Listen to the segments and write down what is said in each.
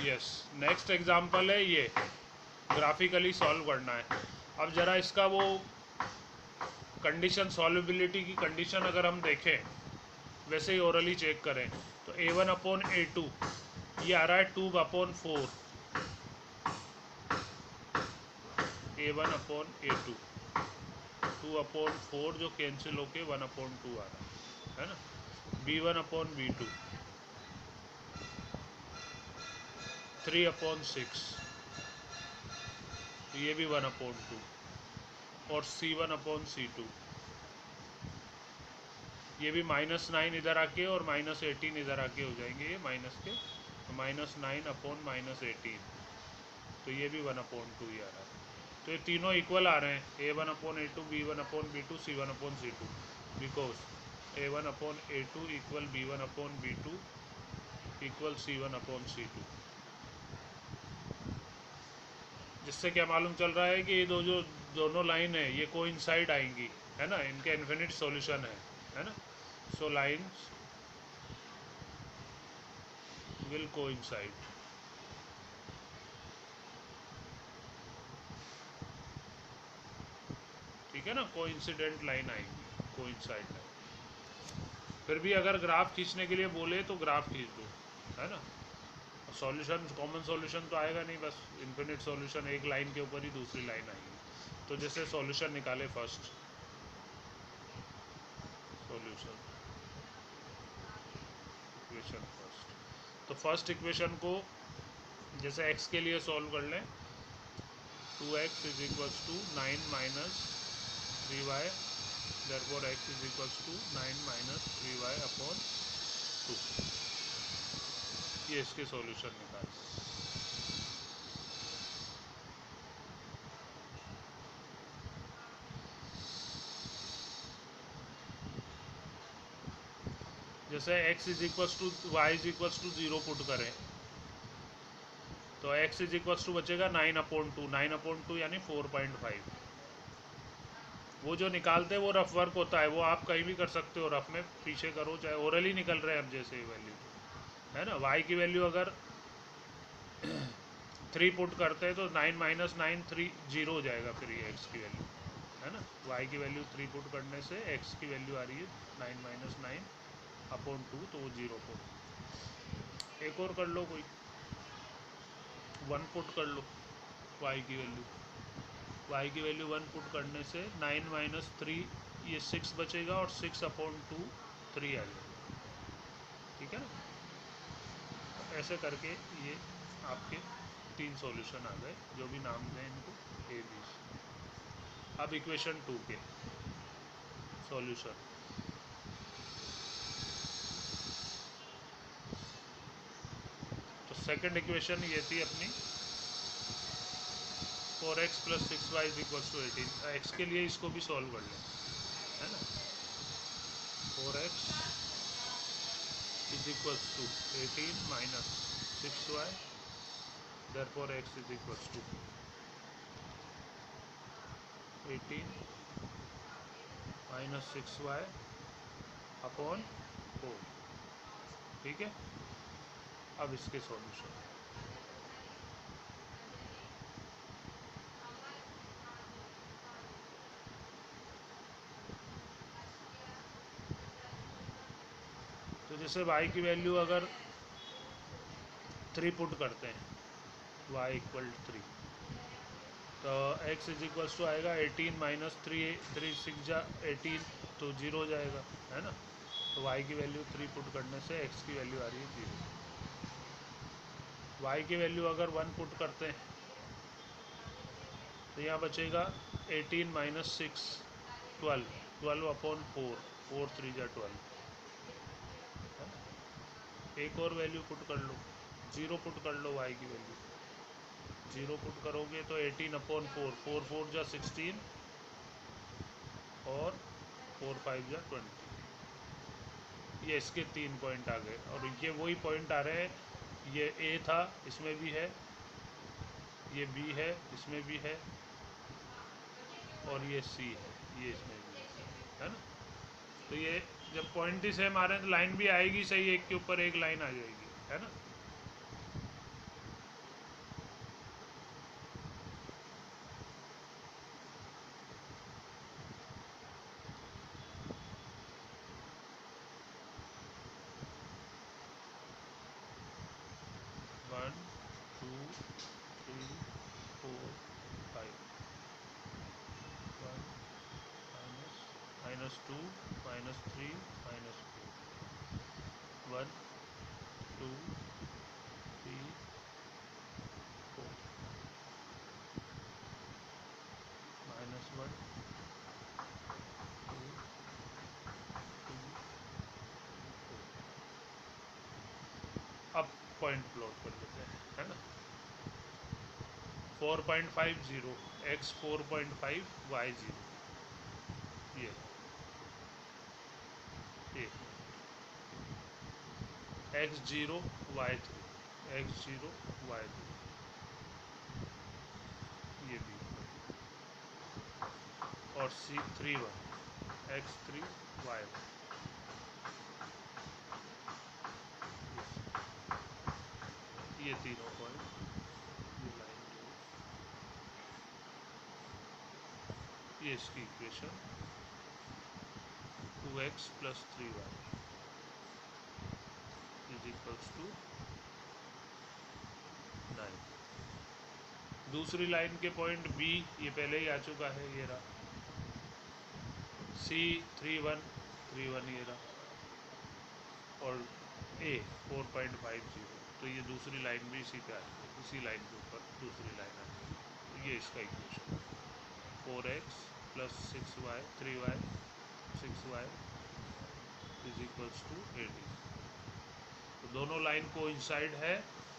Yes, next example है ये, graphically solve करना है। अब ज़रा इसका वो कंडीशन, सॉल्युबिलिटी की कंडीशन अगर हम देखें, वैसे ही ओरली चेक करें तो A1/A2 ये आ रहा है 2/4, A1/A2 2/4 जो कैंसिल होके 1/2 आ रहा है ना। B1/B2 3/6, ये भी 1/2, और C1/C2 ये भी -9 इधर आके और -18 इधर आके हो जाएंगे, ये माइनस के, तो -9/-18, तो ये भी 1/2 ही आ रहा है। तो ये तीनों इक्वल आ रहे हैं, A1/A2 B1/B2 C1/C2, because A1/A2 equal B1/B2 equal C1/C2, जिससे क्या मालूम चल रहा है कि ये दोनों लाइन है ये कोइंसाइड आएंगी, है ना, इनके इन्फिनिट सॉल्यूशन है ना। सो लाइन्स विल कोइंसाइड, ठीक है ना, कोइंसिडेंट लाइन आएगी, कोइंसाइड लाइन। फिर भी अगर ग्राफ खींचने के लिए बोले तो ग्राफ खींच दो, है ना। सॉल्यूशन, कॉमन सॉल्यूशन तो आएगा नहीं, बस इन्फिनिट सॉल्यूशन, एक लाइन के ऊपर ही दूसरी लाइन आएगी। तो जैसे सॉल्यूशन निकाले, फर्स्ट सॉल्यूशन इक्वेशन फर्स्ट, तो फर्स्ट इक्वेशन को जैसे x के लिए सॉल्व कर लें, 2x is equals to 9 minus 3y, therefore x is equals to 9 minus 3y upon 2, ये इसके सॉल्यूशन निकाल। जैसे x is equals to y is equals to 0 put करें तो x इज इक्वल्स टू बचेगा 9/2, 9/2 यानी 4.5। वो जो निकालते हैं वो रफ वर्क होता है, वो आप कहीं भी कर सकते हो, रफ में पीछे करो, चाहे ओरली निकल रहे हैं अब जैसे वैल्यू, है ना। y की वैल्यू अगर 3 पुट करते हैं तो 9 माइनस 9 3 0 हो जाएगा, फिर ये x की वैल्यू, है ना। y की वैल्यू 3 पुट करने से x की वैल्यू आ रही है 9 माइनस 9/2, तो वो 0 पुट। एक और कर लो, कोई 1 पुट कर लो y की वैल्यू, y की वैल्यू 1 पुट करने से 9 माइनस 3 ये 6 बचेगा, और 6/2 3 आ जाएगा, ठीक है ना। ऐसे करके ये आपके 3 सॉल्यूशन आ गए, जो भी नाम दें इनको, A B C। अब इक्वेशन 2 के सॉल्यूशन, तो सेकंड इक्वेशन ये थी अपनी 4x + 6y = 18। x के लिए इसको भी सॉल्व कर लें, है ना। 4x = 18 minus 6y, therefore x is equals to 18 minus 6y upon 4, ठीक है। अब इसके सॉल्यूशन, तो जैसे y की वैल्यू अगर 3 पुट करते हैं, y = 3, तो x इज इक्वल्स टू आएगा 18 माइनस 3 6 जा 18, तो 0 हो जाएगा, है ना। तो y की वैल्यू 3 पुट करने से x की वैल्यू आ रही है 0। y की वैल्यू अगर 1 पुट करते हैं तो यहाँ बचेगा 18 माइनस 6 12, 12/4, 4 3 जा 12, है ना। एक और वैल्यू पुट कर लो, 0 पुट कर लो, y की वैल्यू 0 पुट करोगे तो 18/4, 4 4 जा 16, और 4 5 जा 20, ये इसके 3 पॉइंट आ गए। और ये वही पॉइंट आ रहे हैं, ये A था, इसमें भी है, ये B है, इसमें भी है, और ये C है, ये इसमें भी है ना। तो ये जब पॉइंट ही सेम आ रहे हैं तो लाइन भी आएगी सही, एक के ऊपर एक लाइन आ जाएगी, है ना। 1 2 3 4 5 1 -2 -3 -4 1 2 3 4 -1 2 3 4। अब पॉइंट प्लॉट कर लेते हैं, है ना। 4.50 x 4.5 y 0, ये x 0 y 3 x 0 y 3, ये भी, और c 3 1 x 3 y 1, ये तीनों पॉइंट, ये लाइन जो, ये इसकी इक्वेशन 2x + 3y = 9। दूसरी लाइन के पॉइंट B, ये पहले ही आ चुका है, ये रहा। C 3 1 3 1, ये रहा। और A 4.50, तो ये दूसरी लाइन भी इसी पे आ जाएगी, इसी लाइन के ऊपर दूसरी लाइन आ जाएगी। तो ये इसका equation 4x + 6y 3y 6y = 80। तो दोनों लाइन कोइंसाइड है,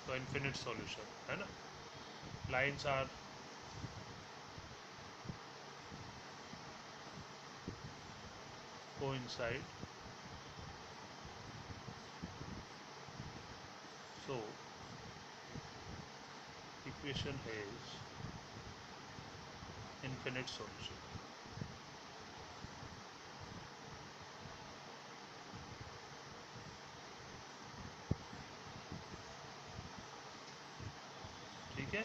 तो इन्फिनिट सॉल्यूशन, है ना। Lines are coincide, so equation is infinite solution। ठीक है।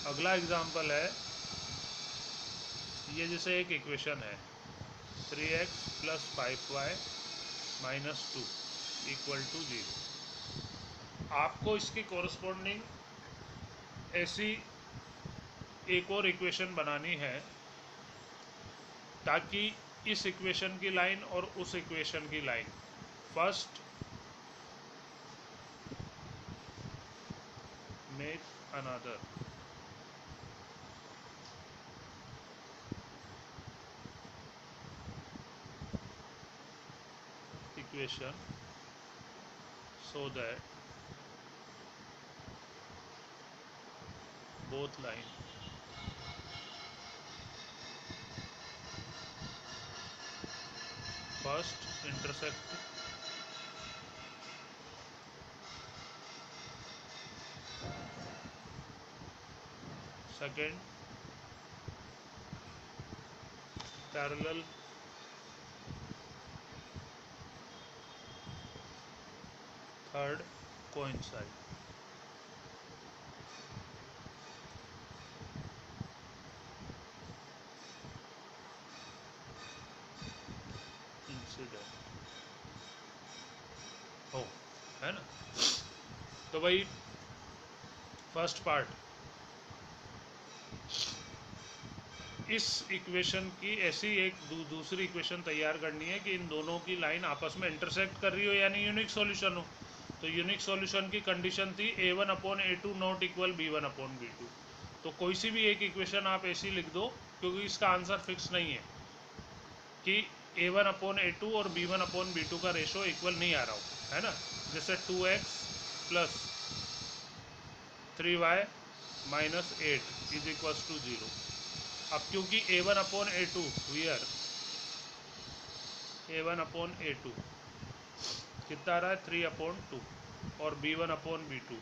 अगला एग्जाम्पल है, ये जैसे एक इक्वेशन है 3x + 5y - 2 = 0। आपको इसकी कोरस्पोंडिंग ऐसी एक और इक्वेशन बनानी है ताकि इस इक्वेशन की लाइन और उस इक्वेशन की line, first make another equation so that both line first intersect second parallel third coincide। Incident हो, है ना। तो भाई फर्स्ट पार्ट, इस इक्वेशन की ऐसी एक दूसरी इक्वेशन तैयार करनी है कि इन दोनों की लाइन आपस में इंटरसेक्ट कर रही हो, यानी यूनिक सॉल्यूशन हो। तो यूनिक सॉल्यूशन की कंडीशन थी A1/A2 नॉट इक्वल B1/B2। तो कोई सी भी एक इक्वेशन आप ऐसी लिख दो, क्योंकि इसका आंसर फिक्स नहीं है कि A1/A2 और B1/B2 का रेशो इक्वल नहीं आ रहा हो। है ना। जैसे 2x plus 3y minus 8 is equals to 0। अब क्योंकि a1/a2 हियर a1/a2 कितना आ रहा है 3/2 और b1/b2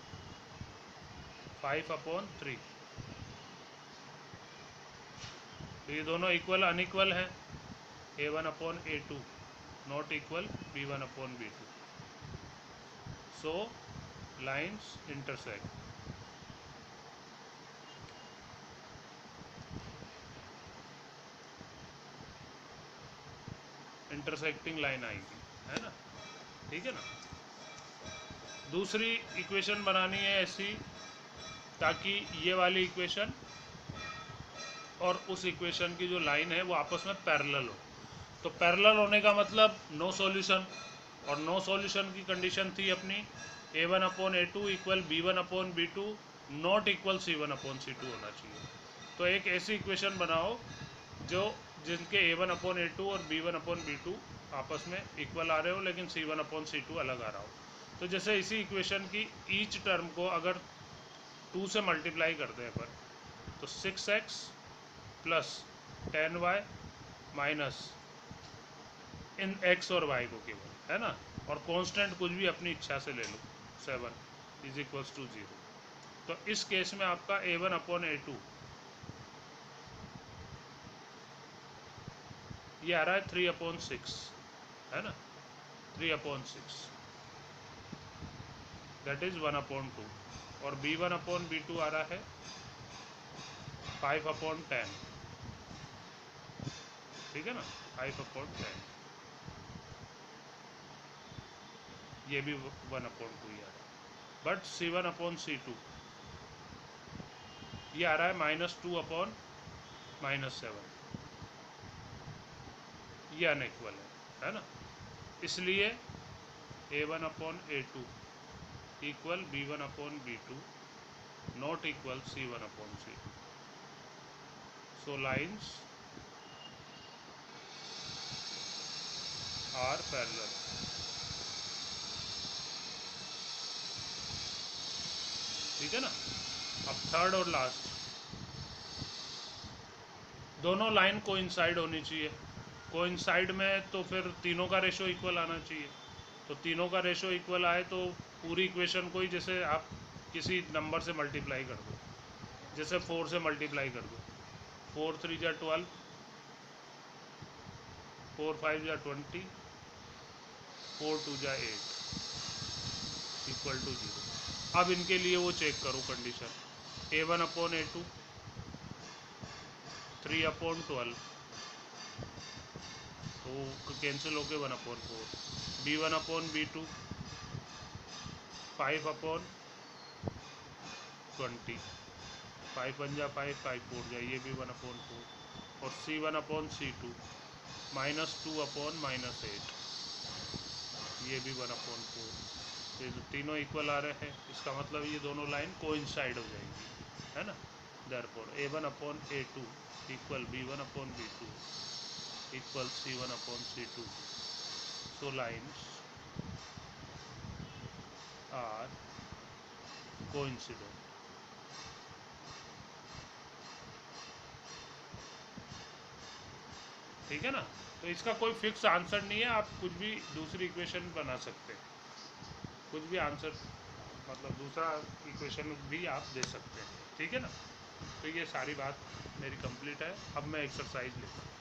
5/3, तो ये दोनों इक्वल अनइक्वल हैं। a1/a2 not equal b1/b2, so lines intersect. Intersecting line आएगी, है ना, ठीक है ना। दूसरी इक्वेशन बनानी है ऐसी ताकि ये वाली इक्वेशन और उस इक्वेशन की जो लाइन है वो आपस में पैरेलल हो। तो पैरेलल होने का मतलब नो सॉल्यूशन, और नो सॉल्यूशन की कंडीशन थी अपनी a1/a2 equal b1/b2 not equal c1/c2 होना चाहिए। तो एक ऐसी इक्वेशन बनाओ जो जिनके a1/a2 और b1/b2 आपस में इक्वल आ रहे हो लेकिन c1/c2 अलग आ रहा हो। तो जैसे इसी इक्वेशन की ईच टर्म को अगर 2 से मल्टीप्लाई करते हैं पर, तो 6x प्लस 10y माइनस इन x और y को केवल, है ना, और कांस्टेंट कुछ भी अपनी इच्छा से ले लो 7 इज इक्वल्स टू 0। तो इस केस में आपका a1/a2 ये आ रहा है 3/6, है ना, 3/6 दैट इज 1/2, और b1/b2 आ रहा है 5/10, ठीक है ना, 5/10, ये भी 1/2 ही आ रहा है। बट c1/c2 ये आ रहा है -2/-7, ये अनइक्वल है ना। इसलिए a1/a2 equal b1/b2 not equal c1/c2, so lines are parallel. ठीक है ना। अब थर्ड और लास्ट, दोनों लाइन कोइंसाइड होनी चाहिए। कोइंसाइड में तो फिर तीनों का रेशो इक्वल आना चाहिए। तो तीनों का रेशो इक्वल आए तो पूरी इक्वेशन को ही जैसे आप किसी नंबर से मल्टीप्लाई कर दो, जैसे 4 से मल्टीप्लाई कर दो, 4 3 जा 12, 4 5 जा 20, 4 2 जा 8 इक्वल टू 0। अब इनके लिए वो चेक करो कंडीशन, a1/a2 3/12 तो कैंसिल होके 1/4, b1/b2 5/20, 5 1 जा 5, 5 4 जा, ये भी 1/4, और c1/c2 -2/-8 ये भी 1/4। ये जो तीनों इक्वल आ रहे हैं इसका मतलब ये दोनों लाइन कोइंसाइड हो जाएगी, है ना। Therefore a1/a2 equal b1/b2 equal c1/c2, so lines are coincident. ठीक है ना। तो इसका कोई फिक्स आंसर नहीं है, आप कुछ भी दूसरी इक्वेशन बना सकते हैं, कुछ भी आंसर मतलब दूसरा इक्वेशन भी आप दे सकते हैं, ठीक है ना। तो ये सारी बात मेरी कंप्लीट है। अब मैं एक्सरसाइज लिखूँ।